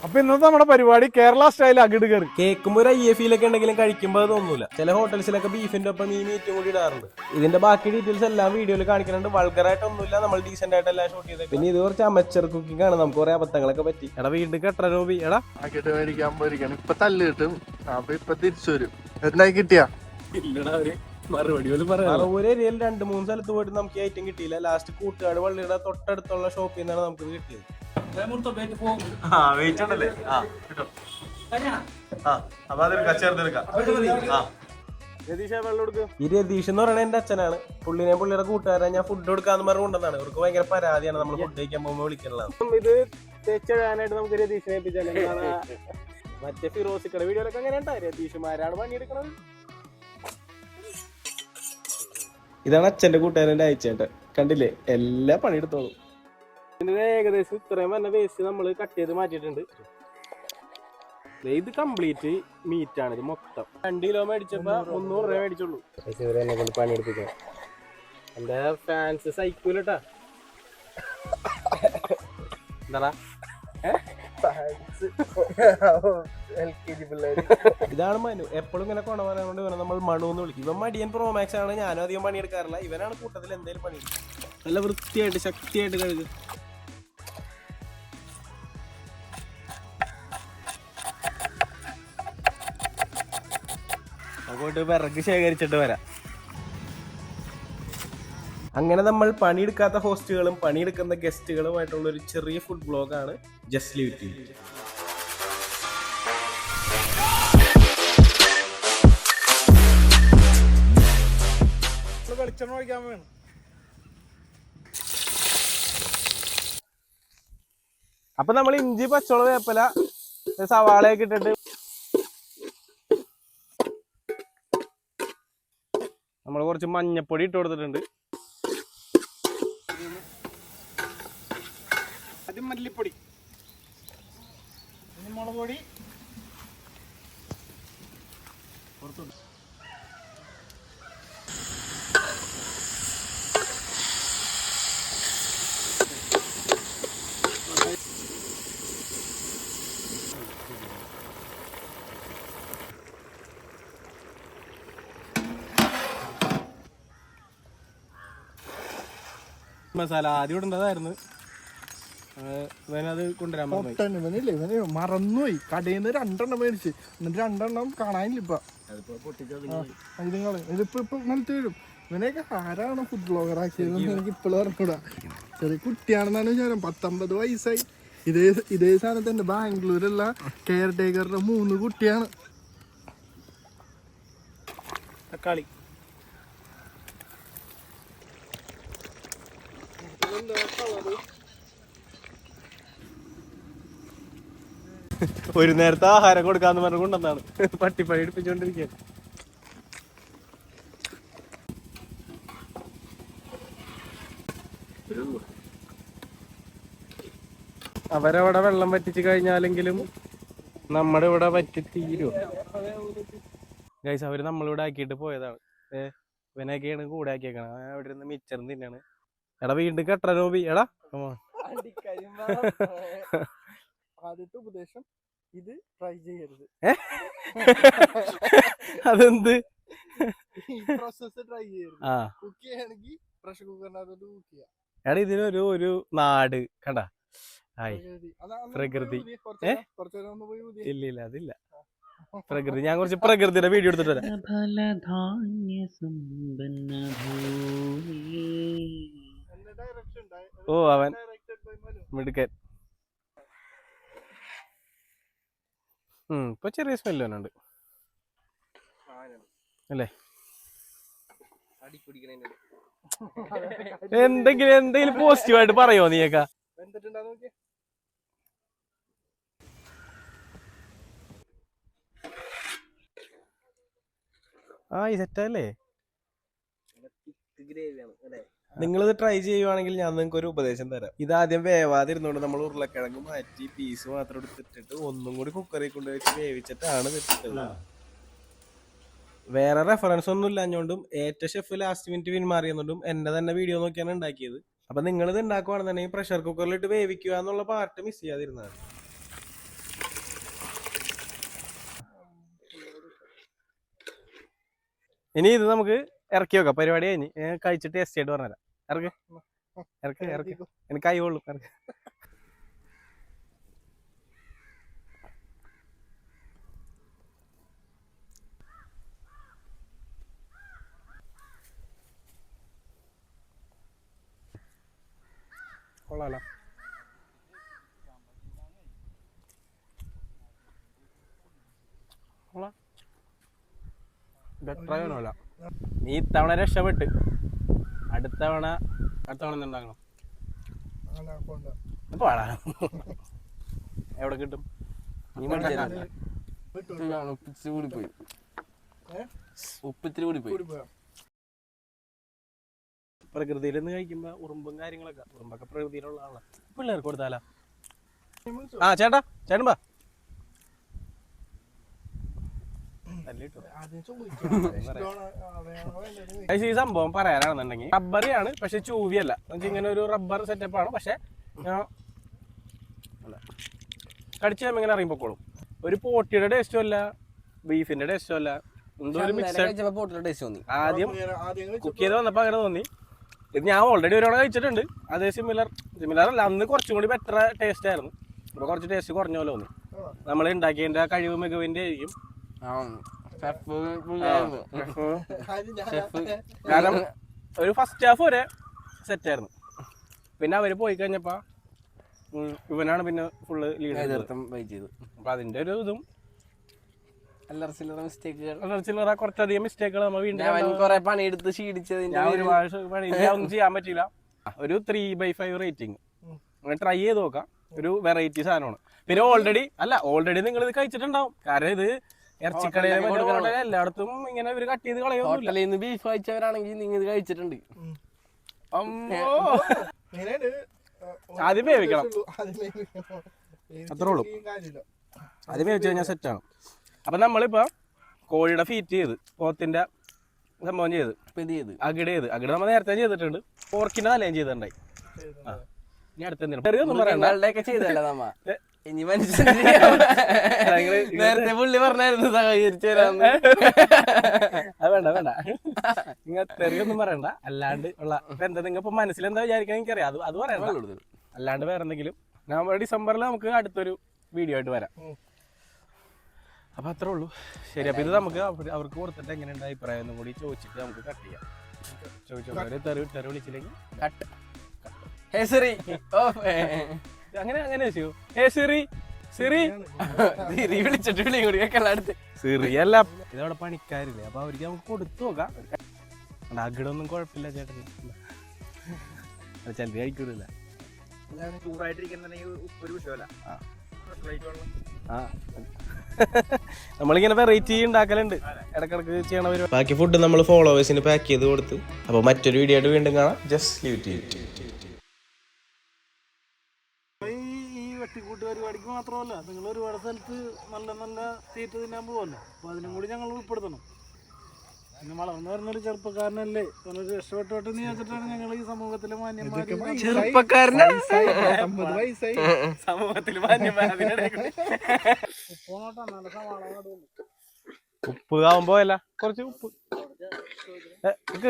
അപ്പൊ ഇന്നത്തെ നമ്മുടെ പരിപാടി കേരള സ്റ്റൈൽ അകിട് കറി. കേൾക്കുമ്പോൾ ഒരു IF ഉണ്ടെങ്കിലും കഴിക്കുമ്പോൾ അത് തോന്നൂല. ചില ഹോട്ടൽസിലൊക്കെ ബീഫിന്റെ ഒപ്പം ഈ മീറ്റും കൂടി ഇടാറുണ്ട്. ഇതിന്റെ ബാക്കി ഡീറ്റെയിൽസ് എല്ലാം വീഡിയോയിൽ കാണിക്കുന്നുണ്ട്. വൾഗറായിട്ടൊന്നുമില്ല, നമ്മൾ ഡീസെന്റ് ആയിട്ട് എല്ലാം ഷൂട്ട് ചെയ്തത്. പിന്നെ ഇത് കുറച്ച് അമച്ചർ കുക്കിംഗ് ആണ്, നമുക്ക് കുറെ അബദ്ധങ്ങളൊക്കെ പറ്റി. എടാ വീണ്ടും എത്ര രൂപ എടാ അകിട് മേടിക്കാൻ പോയിരിക്കണം. ഇപ്പൊ തല്ല് കിട്ടും, അപ്പൊ ഇപ്പൊ തിരിച്ചു വരും. എന്തായി കിട്ടിയാ മറുപടി ഒരു ഏരിയയിൽ 2-3 സ്ഥലത്ത് പോയിട്ട് നമുക്ക് ഈ ഐറ്റം കിട്ടിയില്ല. ലാസ്റ്റ് കൂട്ടുകാട് പള്ളിയുടെ തൊട്ടടുത്തുള്ള ഷോപ്പിൽ നിന്നാണ് നമുക്ക് കിട്ടിയത്. ഈ രതീഷ് എന്ന് പറയുന്നത് എന്റെ അച്ഛനാണ്. പുള്ളിയുടെ കൂട്ടുകാരൻ. ഞാൻ ഫുഡ് കൊടുക്കാന്ന് പറഞ്ഞ് കൊണ്ടുവന്നാണ്. ഇവർക്ക് ഭയങ്കര പരാതിയാണ് നമ്മൾ ഫുഡ് കഴിക്കാൻ പോകുമ്പോൾ വിളിക്കുന്നതാണ്. ഇത് തേച്ചിടാനായിട്ട് നമുക്ക് രതീഷിനെ ഏൽപ്പിച്ചാൽ മറ്റേ ഫിറോസിക്കയുടെ വീഡിയോയിലൊക്കെ അങ്ങനെ ഉണ്ടാവും. രതീഷുമാരാണ് പണിയെടുക്കണത്. ഇതാണ് അച്ഛന്റെ കൂട്ടുകാരൻ്റെ അയച്ചേട്ടൻ. കണ്ടില്ലേ, എല്ലാ പണിയെടുത്തോളും. ഇതിന്റെ ഏകദേശം ഇത്രയും തന്നെ വേസ്റ്റ് നമ്മൾ കട്ട് ചെയ്ത് മാറ്റിയിട്ടുണ്ട്. ഇത് കംപ്ലീറ്റ് മീറ്റ് ആണ്. ഇത് മൊത്തം 2 കിലോ മേടിച്ചപ്പോ 300 രൂപ മേടിച്ചുള്ളൂ. ഇവരെന്നെ കൊണ്ട് പണിയെടുപ്പിക്കാം. എന്റെ ഫാൻസ് സൈക്കിളിട്ടാ എന്താ ഇതാണ് മനു. എപ്പോഴും ഇങ്ങനെ കൊണ പറയാനുകൊണ്ട് ഇവനെ നമ്മൾ മണു എന്ന് വിളിക്കും. ഇവൻ മടിയൻ പ്രോമാക്സ് ആണ്. ഞാനും അധികം പണിയെടുക്കാറില്ല. ഇവനാണ് കൂട്ടത്തിൽ എന്തെങ്കിലും പണി. നല്ല വൃത്തിയായിട്ട് ശക്തിയായിട്ട് കഴുകും. അങ്ങോട്ട് വിറക് ശേഖരിച്ചിട്ട് വരാം. അങ്ങനെ നമ്മൾ പണിയെടുക്കാത്ത ഹോസ്റ്റുകളും പണിയെടുക്കുന്ന ഗസ്റ്റുകളുമായിട്ടുള്ള ഒരു ചെറിയ ഫുഡ് ബ്ലോഗാണ് ജസ്റ്റ് ലീവ് ഇറ്റ്. വെളിച്ചെണ്ണ ഒഴിക്കാൻ വേണം. അപ്പൊ നമ്മൾ ഇഞ്ചി, പച്ചമുളക്, വേപ്പില, സവാളയൊക്കെ ഇട്ടിട്ട് നമ്മൾ കുറച്ച് മഞ്ഞപ്പൊടി ഇട്ട് കൊടുത്തിട്ടുണ്ട്. ആദ്യം മല്ലിപ്പൊടി, മുളക് പൊടി, മസാല ആദ്യം ഇടേണ്ടതായിരുന്നു. ഇവനത് കൊണ്ടുവരാൻ മറന്നുപോയി. കടയിൽ നിന്ന് 2 മേടിച്ച്, എന്നിട്ട് 2 കാണാനില്ല. ഇപ്പൊ നിലത്ത് വീഴും. ഇവനെയൊക്കെ ആരാണ് ഫുഡ് ബ്ലോഗർ ആക്കിയതെന്ന് എനിക്ക് ഇപ്പോഴും അറിഞ്ഞൂടാ. ചെറിയ കുട്ടിയാണെന്നാണ് വിചാരം. 19 വയസ്സായി. ഇതേ സാധനം തന്നെ ബാംഗ്ലൂരുള്ള കെയർ ടേക്കറുടെ 3 കുട്ടിയാണ്. തക്കാളി ഒരു നേരത്തെ ആഹാരം കൊടുക്കാന്ന് പറഞ്ഞു കൊണ്ടെന്നാണ് പട്ടിപ്പണി എടുപ്പിച്ചോണ്ടിരിക്കുക. അവരവിടെ വെള്ളം വറ്റിച്ച് കഴിഞ്ഞാലെങ്കിലും നമ്മുടെ ഇവിടെ വറ്റി തീരുമോ ഗൈസ്? അവര് നമ്മളിവിടെ ആക്കിയിട്ട് പോയതാണ്. ഇവനൊക്കെയാണ് കൂടെ ആക്കിയേക്കണം. അവിടെ ഇരുന്ന് മിച്ചറും തിന്നാണ്. എടാ വീണ്ടും കെട്ട നോബി. എടാ ആദ്യത്തെ ഉപദേശം, ഇത് ട്രൈ ചെയ്യരുത്. അതെന്ത് പ്രോസസ് ട്രൈ ചെയ്യരുത്. കുക്ക് ചെയ്യണമെങ്കിൽ പ്രഷർ കുക്കറിനകത്തോട്ട് കുക്ക് ചെയ്യാം. എടാ ഇതിനൊരു ഒരു നാട് കണ്ടാ. പ്രകൃതി. ഇല്ല അതില്ല. പ്രകൃതി. ഞാൻ കുറച്ച് പ്രകൃതിയുടെ വീഡിയോ എടുത്തിട്ട് വരാം. ഓ അവൻ മിടുക്കൻ. ഇപ്പൊ ചെറിയ സ്മെല്ല് വന്നുണ്ട് അല്ലേ? എന്തെങ്കിലും പോസിറ്റീവായിട്ട് പറയോ നീയൊക്കെ? ഈ സെറ്റല്ലേ? നിങ്ങളിത് ട്രൈ ചെയ്യുവാണെങ്കിൽ ഞാൻ നിങ്ങൾക്ക് ഒരു ഉപദേശം തരാം. ഇതാദ്യം വേവാതിരുന്നോണ്ട് നമ്മൾ ഉരുളക്കിഴങ്ങ് മാറ്റി പീസ് മാത്രം എടുത്തിട്ടിട്ട് ഒന്നും കൂടി കുക്കറിൽ കൊണ്ടുവച്ച് വേവിച്ചിട്ടാണ് തെറ്റിട്ടത്. വേറെ റെഫറൻസ് ഒന്നും ഇല്ലാഞ്ഞോണ്ടും ഏറ്റവും ഷെഫ് ലാസ്റ്റ് മിനിറ്റ് പിന്മാറിയെന്നോണ്ടും എന്റെ തന്നെ വീഡിയോ നോക്കിയാണ് ഉണ്ടാക്കിയത്. അപ്പൊ നിങ്ങൾ ഇത് ഉണ്ടാക്കുവാണെന്നുണ്ടെങ്കിൽ പ്രഷർ കുക്കറിലിട്ട് വേവിക്കുക എന്നുള്ള പാർട്ട് മിസ് ചെയ്യാതിരുന്നതാണ്. ഇനി ഇത് നമുക്ക് ഇറക്കി വെക്കാം. പരിപാടി കഴിഞ്ഞ് കഴിച്ചിട്ട് ടേസ്റ്റ് ആയിട്ട് പറഞ്ഞുതരാം. ഇറക്ക് എനിക്ക് കൈ കൊള്ളും. ഇറക്ക്. കൊള്ളാലോ. ബെറ്ററായോന്നല്ല. നീ ഇത്തവണ രക്ഷപ്പെട്ട് അടുത്ത തവണ എന്തുണ്ടാക്കണം? പാടാ. എവിടെ കിട്ടും? നീ ഉപ്പിത്തിരി കൂടി പോയി. പ്രകൃതിയിൽ നിന്ന് കഴിക്കുമ്പോ ഉറുമ്പും കാര്യങ്ങളൊക്കെ, ഉറുമ്പൊക്കെ പ്രകൃതിയിലുള്ള ആളാണ്. പിള്ളേർക്ക് കൊടുത്താലോ? ആ ചേട്ടാ, ചേട്ടൻ ബാ. ഈ സംഭവം പറയാനാണെന്നുണ്ടെങ്കിൽ റബ്ബറിയാണ്, പക്ഷെ ചൂവിയല്ല. ഇങ്ങനെ ഒരു റബ്ബർ സെറ്റപ്പ് ആണ്. പക്ഷെ കടിച്ചു കഴിയുമ്പോൾ ഇങ്ങനെ അറിയുമ്പോക്കോളും. ഒരു പോട്ടിയുടെ ടേസ്റ്റും അല്ല, ബീഫിന്റെ ടേസ്റ്റും അല്ല, എന്തോ ഒരു മിക്സ്. ആദ്യം കുക്ക് ചെയ്ത് വന്നപ്പോ അങ്ങനെ തോന്നി. ഇത് ഞാൻ ഓൾറെഡി ഒരുപാട് കഴിച്ചിട്ടുണ്ട്. അതേ സിമിലർ അല്ല, അന്ന് കുറച്ചും കൂടി ബെറ്റർ ടേസ്റ്റ് ആയിരുന്നു. ഇപ്പൊ കുറച്ച് ടേസ്റ്റ് കുറഞ്ഞ പോലെ തോന്നി. നമ്മൾ ഉണ്ടാക്കിയതിന്റെ കഴിവ് മികവിന്റെ ആയിരിക്കും. കാരണം ഒരു ഫസ്റ്റ് ഹാഫ് വരെ സെറ്റായിരുന്നു. പിന്നെ അവര് പോയി കഴിഞ്ഞപ്പോ ഇവനാണ് പിന്നെ ഫുള്ള് ലീഡ് ചെയ്തത്. അപ്പൊ അതിന്റെ ഒരു ഇതും കുറച്ചധികം മിസ്റ്റേക്കുകൾ നമ്മൾ വീണ്ടും പണിയെടുത്ത് ക്ഷീണിച്ചതിന്റെ ഒരുപാട് ഒന്നും ചെയ്യാൻ പറ്റില്ല. ഒരു 3/5 റേറ്റിംഗ് ട്രൈ ചെയ്ത് നോക്കാം. ഒരു വെറൈറ്റി സാധനമാണ്. പിന്നെ ഓൾറെഡി നിങ്ങൾ ഇത് കഴിച്ചിട്ടുണ്ടാവും. കാരണം ഇത് ഇറച്ചിക്കടയിൽ എല്ലായിടത്തും ഇങ്ങനെ ഇവര് കട്ട് ചെയ്ത് കളയൊന്നുമില്ല. ബീഫ് കഴിച്ചവരാണെങ്കിൽ നിങ്ങൾ ഇത് കഴിച്ചിട്ടുണ്ട്. ആദ്യം വേവിക്കണം, അത്രേ ഉള്ളൂ. ആദ്യം വേവിച്ച് കഴിഞ്ഞാൽ സെറ്റാണ്. അപ്പൊ നമ്മളിപ്പോ കോഴിയുടെ ഫീറ്റ് ചെയ്ത്, പോത്തിന്റെ സംഭവം ചെയ്ത്, അകിട് നമ്മൾ നേരത്തെ ചെയ്തിട്ടുണ്ട്. പോർക്കിന്റെ തലയും ചെയ്തിട്ടുണ്ടായി. ഇനി അടുത്ത ചെറിയൊന്നും പറയണ്ട ചെയ്തല്ല നമ്മ. ഇനി നേരത്തെ പുള്ളി പറഞ്ഞായിരുന്നു സഹകരിച്ചു തരാന്ന്. അത് വേണ്ട നിങ്ങൾ തെറിയൊന്നും പറയണ്ട. അല്ലാണ്ട് ഉള്ള എന്താ നിങ്ങൾക്ക് മനസ്സിലെന്താ വിചാരിക്കാൻ എനിക്കറിയാം. അത് പറയണ്ട. അല്ലാണ്ട് വേറെ എന്തെങ്കിലും നവംബർ ഡിസംബറിൽ നമുക്ക് അടുത്തൊരു വീഡിയോ ആയിട്ട് വരാം. അപ്പൊ അത്രേ ഉള്ളൂ. ശരി, അപ്പൊ ഇത് നമുക്ക് അവർക്ക് കൊടുത്തിട്ട് എങ്ങനെയുണ്ട് അഭിപ്രായം എന്നും കൂടി ചോദിച്ചിട്ട് നമുക്ക് കട്ട് ചെയ്യാം. ചോദിച്ചോ, വിളിച്ചില്ലെങ്കിൽ കട്ട്. അങ്ങനെ വിളിച്ചിട്ട് വിളിയും കൂടി അടുത്ത് സിറിയല്ല. ഇതവിടെ പണിക്കാരില്ലേ, അപ്പൊ അവർക്ക് നമുക്ക് കൊടുത്തു നോക്കാം. അകിടൊന്നും കുഴപ്പമില്ല ചേട്ടന്. ചിലത് കഴിക്കൂല. നമ്മളിങ്ങനെ വെറൈറ്റി ഉണ്ടാക്കലുണ്ട് ഇടക്കിടക്ക് ചെയ്യണ. ബാക്കി ഫുഡ് നമ്മൾ ഫോളോവേഴ്സിന് പാക്ക് ചെയ്ത് കൊടുത്തു. അപ്പൊ മറ്റൊരു വീഡിയോ ആയിട്ട് വീണ്ടും കാണാം. Just leave it. ഈ വെട്ടിക്കൂട്ട് പരിപാടിക്ക് മാത്രമല്ല, നിങ്ങൾ ഒരുപാട് സ്ഥലത്ത് നല്ല നല്ല തീറ്റ തിന്നാൻ പോകുമല്ലോ. അപ്പൊ അതിനും കൂടി ഞങ്ങൾ ഉൾപ്പെടുത്തണം. പിന്നെ വളർന്നു വരുന്നൊരു ചെറുപ്പക്കാരനല്ലേ, ഒരു രക്ഷപ്പെട്ടോട്ടെന്ന് വിചാരിച്ചിട്ടാണ് ഞങ്ങൾ ഈ സമൂഹത്തിലെ മാന്യന്മാര്. ഉപ്പ് ആവുമ്പോ അല്ല, കുറച്ച് ഉപ്പ്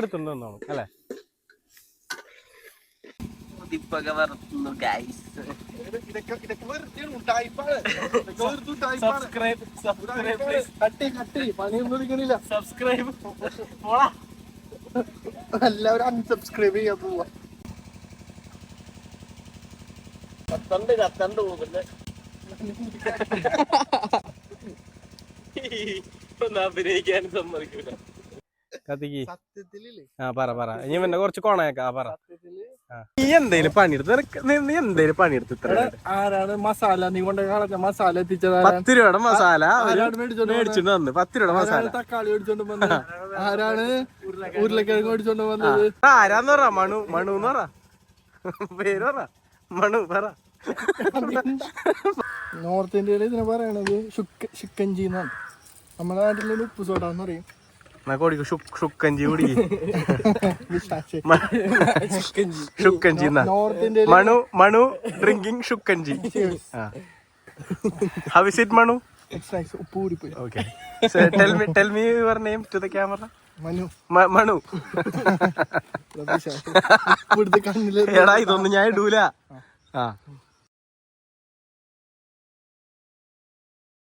എടുത്തുണ്ടോ അല്ലേ? എല്ലാവരും അൺസബ്സ്ക്രൈബ് ചെയ്യാൻ പോവാ. കത്തണ്ട് പോകുന്നേ. അഭിനയിക്കാൻ സമ്മതിക്കൂല. കത്തിക്ക്. പറ ഇനി പിന്നെ കുറച്ച് കോണയൊക്കെ പറ. നീ എന്തേലും പണിയെടുത്ത് ഇത്ര ആരാണ് മസാല നീ കൊണ്ട് കളഞ്ഞ മസാല എത്തിച്ചത്? 10 രൂപയുടെ മസാല മേടിച്ചോണ്ട് വന്ന്. 10 രൂപയുടെ മസാല. തക്കാളി മേടിച്ചോണ്ട് വന്നത് ആരാണ്? ഉരുളക്കിഴങ്ങ് മേടിച്ചോണ്ട് വന്നത് ആരാന്ന് പറ? മണുന്ന് പറ, പേര് പറ. മണു പറ. നോർത്ത് ഇന്ത്യയിൽ ഇതിനെ പറയണത് ഷിക്കഞ്ചി എന്നാണ്. നമ്മുടെ നാട്ടിലൊരു ഉപ്പ് സോഡ എന്ന് പറയും. ഷുക്കഞ്ചി കൂടി. മണു ഡ്രിങ്കിങ് ഷുക്കഞ്ചി. How is it, Manu? It's nice. ഉപ്പ് കൂടിപ്പോയി. Okay. So tell me your name to the camera. Manu Manu ഇവിടുത്തെ കണ്ണില് എടാ ഇതൊന്നും ഞാൻ ഇടൂല ആ